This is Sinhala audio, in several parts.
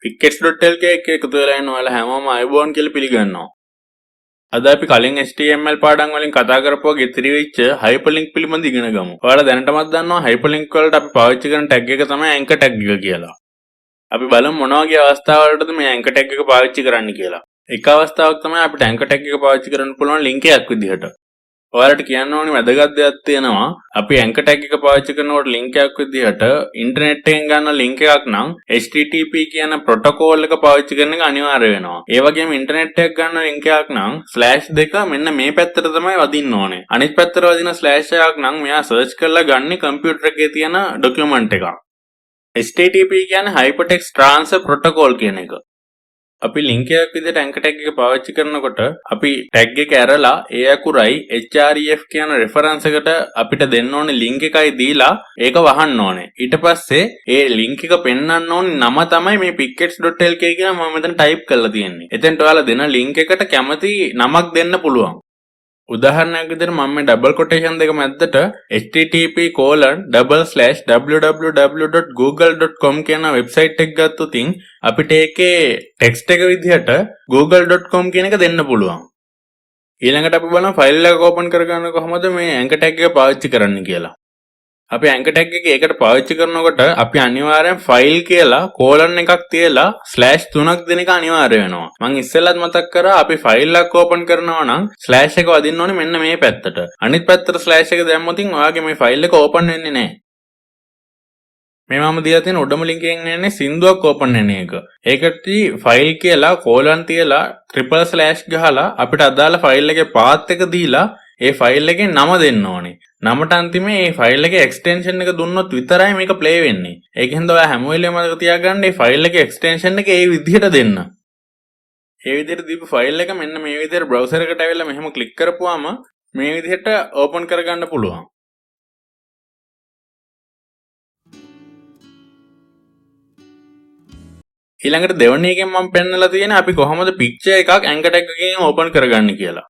PickAdz.LK එක එකතු වෙලා ඉන්න ඔයාලා හැමෝම අයබෝන් කියලා පිළිගන්නවා. අද අපි කලින් HTML පාඩම් වලින් කතා කරපුවා ඉතිරි වෙච්ච hyperlink පිළිබඳ ඉගෙන ගමු. ඔයාලා දැනටමත් දන්නවා hyperlink වලට අපි පාවිච්චි කරන tag එක තමයි anchor tag එක කියලා. අපි බලමු මොන වගේ අවස්ථාවලටද මේ anchor tag එක පාවිච්චි කරන්න කියලා. එක අවස්ථාවක් තමයි අපිට anchor tag එක පාවිච්චි කරන්න පුළුවන් link එකක් විදිහට. ඔයාලට කියන්න ඕනේ වැදගත් දෙයක් තියෙනවා. අපි anchor tag එක පාවිච්චි කරනකොට link එකක් විදිහට ඉන්ටර්නෙට් එකෙන් ගන්න link එකක් නම් HTTP කියන protocol එක පාවිච්චි කරන එක අනිවාර්ය වෙනවා. ඒ වගේම ඉන්ටර්නෙට් එකක් ගන්න link එකක් නම් /2 මෙන්න මේ පැත්තට තමයි වදින්න ඕනේ. අනිත් පැත්තට වදින / එකක් නම් මෙයා search කරලා ගන්න කම්පියුටර් එකේ තියෙන document එකක්. HTTP කියන්නේ hypertext transfer protocol කියන එක. අපි link එකක් විදිහට anchor tag එක පාවිච්චි කරනකොට අපි tag එක ඇරලා ඒ අකුරයි href කියන reference එකට අපිට දෙන්න ඕනේ link එකයි දීලා ඒක වහන්න ඕනේ. ඊට පස්සේ ඒ link එක පෙන්වන්න ඕනේ නම තමයි මේ PickAdz.LK කියලා මම මෙතන type කරලා තියෙන්නේ. එතෙන්ට ඔයාලා දෙන link එකට කැමති නමක් දෙන්න පුළුවන්. උදාහරණයක් විදිහට මම මේ ඩබල් කොටේෂන් දෙක මැද්දට http://www.google.com කියන වෙබ්සයිට් එක ගත්තොතින් අපිට ඒකේ ටෙක්ස්ට් එක විදිහට google.com කියන එක දෙන්න පුළුවන්. ඊළඟට අපි බලමු ෆයිල් එක ඕපන් කරගන්න කොහොමද මේ anchor tag එක පාවිච්චි කරන්න කියලා. අපි anchor tag එක ඒකට පාවිච්චි කරනකොට අපි අනිවාර්යෙන් ෆයිල් කියලා කෝලන් එකක් තියලා /3ක් දෙන එක අනිවාර්ය වෙනවා. මම ඉස්සෙල්ලත් මතක් කරා අපි ෆයිල් එකක් ඕපන් කරනවා නම් / එක වදින්න ඕනේ මෙන්න මේ පැත්තට. අනිත් පැත්තට / එක දැම්මොතින් ඔයාගේ මේ ෆයිල් එක ඕපන් වෙන්නේ නැහැ. මේ මම දීලා තියෙන උඩම link එකෙන් එන්නේ සින්දුවක් ඕපන් වෙන එක. ඒකට ෆයිල් කියලා කෝලන් තියලා / ගහලා අපිට අදාළ ෆයිල් එකේ path එක දීලා ඒ ෆයිල් එකේ නම දෙන්න ඕනේ. නමට අන්තිමේ මේ ෆයිල් එකේ එක්ස්ටෙන්ෂන් එක දුන්නොත් විතරයි මේක ප්ලේ වෙන්නේ. ඒකෙන්ද ඔයා හැම වෙලේම මතක තියාගන්න මේ ෆයිල් එකේ එක්ස්ටෙන්ෂන් එක ඒ විදිහට දෙන්න. ඒ විදිහට දීපු ෆයිල් එක මෙන්න මේ විදිහට බ්‍රවුසර් එකට ඇවිල්ලා මෙහෙම ක්ලික් කරපුවාම මේ විදිහට ඕපන් කරගන්න පුළුවන්. ඊළඟට දෙවෙනි එකෙන් මම පෙන්නලා තියෙන්නේ අපි කොහොමද පික්චර් එකක් anchor tag එකකින් ඕපන් කරගන්නේ කියලා.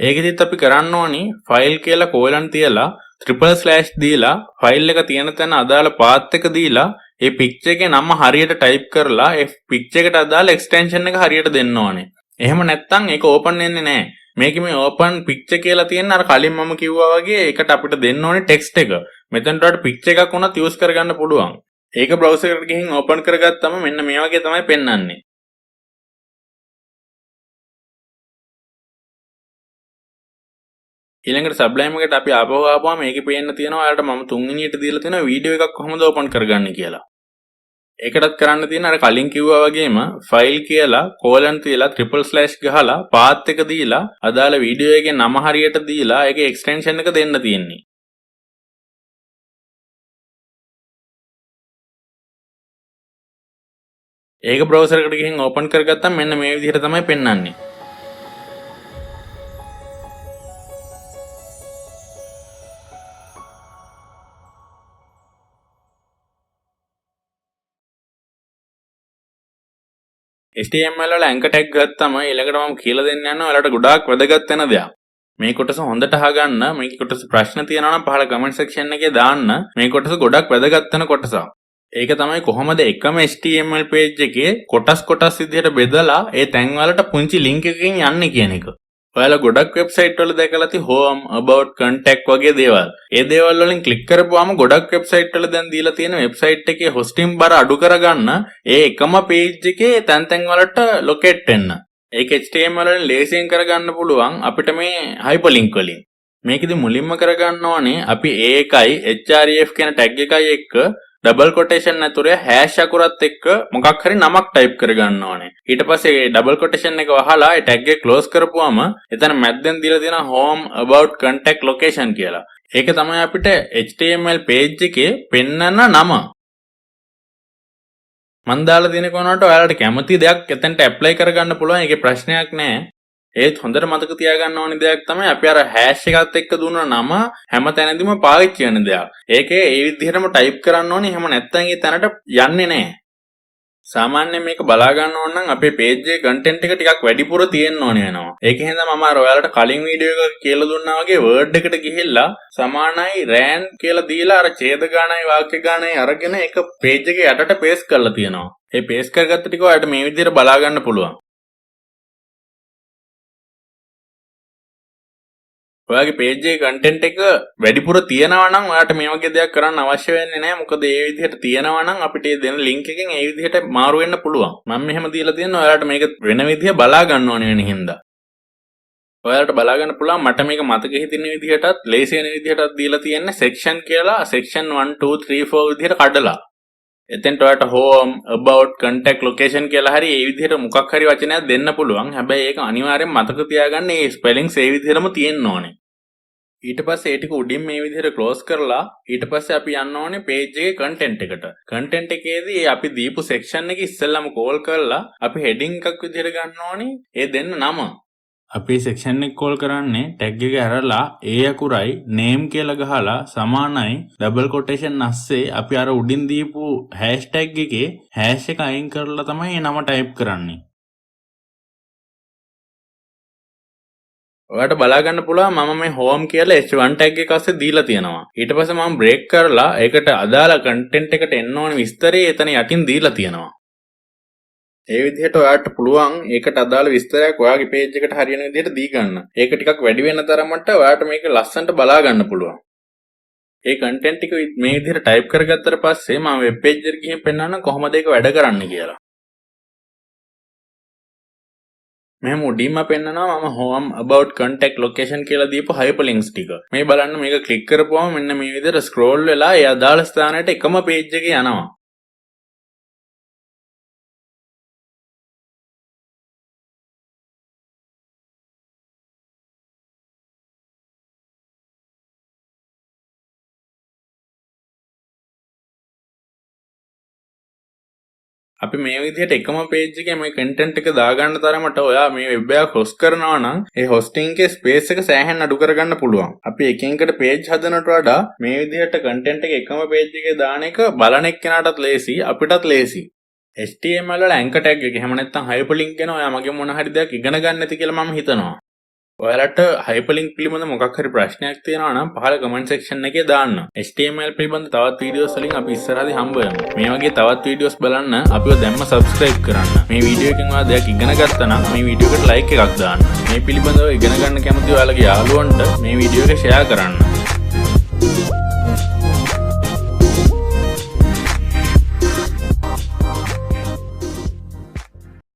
ඒකෙදිත් අපි කරන්න ඕනි ෆයිල් කියලා කෝලන් තියලා / දීලා ෆයිල් එක තියෙන තැන අදාළ path එක දීලා ඒ පික්චර් එකේ නම හරියට ටයිප් කරලා ඒ පික්චර් එකට අදාළ එක්ස්ටෙන්ෂන් එක හරියට දෙන්න ඕනේ. එහෙම නැත්නම් ඒක ඕපන් වෙන්නේ නැහැ. මේකේ මේ ඕපන් පික්චර් කියලා තියෙන අර කලින් මම කිව්වා වගේ ඒකට අපිට දෙන්න ඕනේ ටෙක්ස්ට් එක. මෙතනට වඩා පික්චර් එකක් වුණත් යූස් කරගන්න පුළුවන්. ඒක බ්‍රවුසර් එකට ගිහින් ඕපන් කරගත්තම මෙන්න මේ වගේ තමයි පෙන්වන්නේ. ඊළඟට සබ්ලයිම් එකට අපි ආපුවාම මේකේ පේන්න තියෙනවා ඔයාලට මම තුන්වෙනියට දීලා තියෙන වීඩියෝ එකක් කොහොමද ඕපන් කරගන්නේ කියලා. ඒකටත් කරන්න තියෙන අර කලින් කිව්වා වගේම ෆයිල් කියලා කෝලන් තියලා / ගහලා path එක දීලා අදාළ වීඩියෝ එකේ නම හරියට දීලා ඒකේ එක්ස්ටෙන්ෂන් එක දෙන්න තියෙන්නේ. ඒක බ්‍රවුසර් එකට ගිහින් ඕපන් කරගත්තම මෙන්න මේ විදිහට තමයි පෙන්වන්නේ. HTML වල anchor tag ගත්තම ඊළඟට මම කියලා දෙන්න යනවා ඔයාලට ගොඩාක් වැදගත් වෙන දෙයක්. මේ කොටස හොඳට අහගන්න. මේක කොටස ප්‍රශ්න තියෙනවා නම් පහළ comment section එකේ දාන්න. මේ කොටස ගොඩක් වැදගත් වෙන කොටසක්. ඒක තමයි කොහොමද එකම HTML page එකේ කොටස් විදිහට බෙදලා ඒ තැන් වලට පුංචි link එකකින් යන්නේ කියන එක. ඔයාලා ගොඩක් වෙබ්සයිට් වල දැකලා ඇති home, about, contact වගේ දේවල්. ඒ දේවල් වලින් ක්ලික් කරපුවාම ගොඩක් වෙබ්සයිට් වල දැන් දීලා තියෙන වෙබ්සයිට් එකේ hosting බර අඩු කරගන්න ඒ එකම page එකේ තැන් වලට locate වෙන්න. ඒක HTML වලින් ලේසියෙන් කරගන්න පුළුවන් අපිට මේ hyperlink වලින්. මේකෙදි මුලින්ම කරගන්න ඕනේ අපි ඒකයි href කියන tag එකයි එක්ක ඩබල් කොටේෂන් ඇතුලේ හෑෂ් අකුරත් එක්ක මොකක් හරි නමක් ටයිප් කරගන්න ඕනේ. ඊට පස්සේ ඒ ඩබල් කොටේෂන් එක වහලා ඒ ටැග් එක ක්ලෝස් කරපුවාම එතන මැද්දෙන් දීලා තියෙනවා home, about, contact, location කියලා. ඒක තමයි අපිට HTML page එකේ පෙන්නන නම. මම දාලා තියෙන කොනකට ඔයාලට කැමති දෙයක් එතනට ඇප්ලයි කරගන්න පුළුවන්. ඒකේ ප්‍රශ්නයක් නැහැ. ඒත් හොඳට මතක තියාගන්න ඕනේ දෙයක් තමයි අපි අර හෑෂ් එකත් එක්ක දුන්න නම හැම තැනදීම පාවිච්චි වෙන දෙයක්. ඒකේ ඒ විදිහටම ටයිප් කරන්න ඕනේ. එහෙම නැත්නම් ඒ තැනට යන්නේ නැහැ. සාමාන්‍යයෙන් මේක බලා ගන්න ඕන නම් අපේ page එකේ content එක ටිකක් වැඩිපුර තියෙන්න ඕනේ වෙනවා. ඒකෙන් හින්දා මම අර ඔයාලට කලින් වීඩියෝ එකක කියලා දුන්නා වගේ word එකට ගිහිල්ලා සමානයි ran කියලා දීලා අර ඡේද ගානයි වාක්‍ය ගානයි අරගෙන ඒක page එකේ යටට paste කරලා තියෙනවා. ඒ paste කරගත්ත ටික ඔයාලට මේ විදිහට බලා ගන්න පුළුවන්. ඔයාගේ page එකේ content එක වැඩිපුර තියෙනවා නම් ඔයාට මේ වගේ දෙයක් කරන්න අවශ්‍ය වෙන්නේ නැහැ. මොකද ඒ විදිහට තියෙනවා නම් අපිට දෙන link එකෙන් ඒ විදිහට මාරු වෙන්න පුළුවන්. මම මෙහෙම දීලා තියෙනවා ඔයාලට මේක වෙන විදිහ බලා ගන්න ඕනේ වෙන හින්දා. ඔයාලට බලා ගන්න පුළුවන් මට මේක මතක හිටින විදිහටත් ලේසි වෙන විදිහටත් දීලා තියෙන්නේ section කියලා section 1 2 3 4 විදිහට කඩලා. එතෙන්ට ඔයාලට home about contact location කියලා හරි ඒ විදිහට මොකක් හරි වචනයක් දෙන්න පුළුවන්. හැබැයි ඒක අනිවාර්යෙන් මතක තියාගන්න මේ spellings ඒ විදිහටම තියෙන්න ඕනේ. ඊට පස්සේ ඒ ටික උඩින් මේ විදිහට close කරලා ඊට පස්සේ අපි යන්න ඕනේ page එකේ content එකට. content එකේදී අපි දීපු section එක ඉස්සෙල්ලාම call කරලා අපි heading එකක් විදිහට ගන්න ඕනේ. ඒ දෙන්න නම. අපි section එක call කරන්නේ tag එක ඇරලා ඒ අකුරයි name කියලා ගහලා සමානයි double quotation අස්සේ අපි අර උඩින් දීපු hashtag එකේ hash එක අයින් කරලා තමයි ඒ නම type කරන්නේ. ඔයාලට බලා ගන්න පුළුවන් මම මේ home කියලා h1 tag එක අස්සේ දීලා තියෙනවා. ඊට පස්සේ මම break කරලා ඒකට අදාළ content එකට එන්න ඕන විස්තරය එතන යටින් දීලා තියෙනවා. ඒ විදිහට ඔයාලට පුළුවන් ඒකට අදාළ විස්තරයක් ඔයාගේ page එකට හරියන විදිහට දී ගන්න. ඒක ටිකක් වැඩි වෙන තරමට ඔයාලට මේක ලස්සනට බලා ගන්න පුළුවන්. ඒ content ටික මේ විදිහට type කරගත්තට පස්සේ මම web page එකට ගිහින් පෙන්නන්න කොහොමද ඒක වැඩ කරන්නේ කියලා. මෙහෙම උඩින්ම පෙන්නනවා මම home about contact location කියලා දීපු hyperlinks ටික. මේ බලන්න මේක click කරපුවම මෙන්න මේ විදිහට scroll වෙලා ඒ අදාළ ස්ථානයට එකම page එකේ යනවා. අපි මේ විදිහට එකම page එකේ මේ content එක දාගන්න තරමට ඔයා මේ web එක host කරනවා නම් ඒ hosting එකේ space එක සෑහෙන අඩු කරගන්න පුළුවන්. අපි එකින් එකට page හදනට වඩා මේ විදිහට content එක එකම page එකේ දාන එක බලන එක්කෙනාටත් ලේසි අපිටත් ලේසි. HTML වල anchor tag එක එහෙම නැත්නම් hyperlink ගැන ඔයා මගෙන් මොන හරි දෙයක් ඉගෙන ගන්න ඇති කියලා මම හිතනවා. ඔයාලට hyperlink පිළිබඳ මොකක් හරි ප්‍රශ්නයක් තියෙනවා නම් පහළ comment section එකේ දාන්න. HTML පිළිබඳ තවත් වීඩියෝස් වලින් අපි ඉස්සරහදී හම්බ වෙමු. මේ වගේ තවත් වීඩියෝස් බලන්න අපිව දැම්ම subscribe කරන්න. මේ වීඩියෝ එකෙන් ඔයා දෙයක් ඉගෙන ගත්තා නම් මේ වීඩියෝ එකට like එකක් දාන්න. මේ පිළිබඳව ඉගෙන ගන්න කැමති ඔයාලගේ යාළුවන්ට මේ වීඩියෝ එක share කරන්න.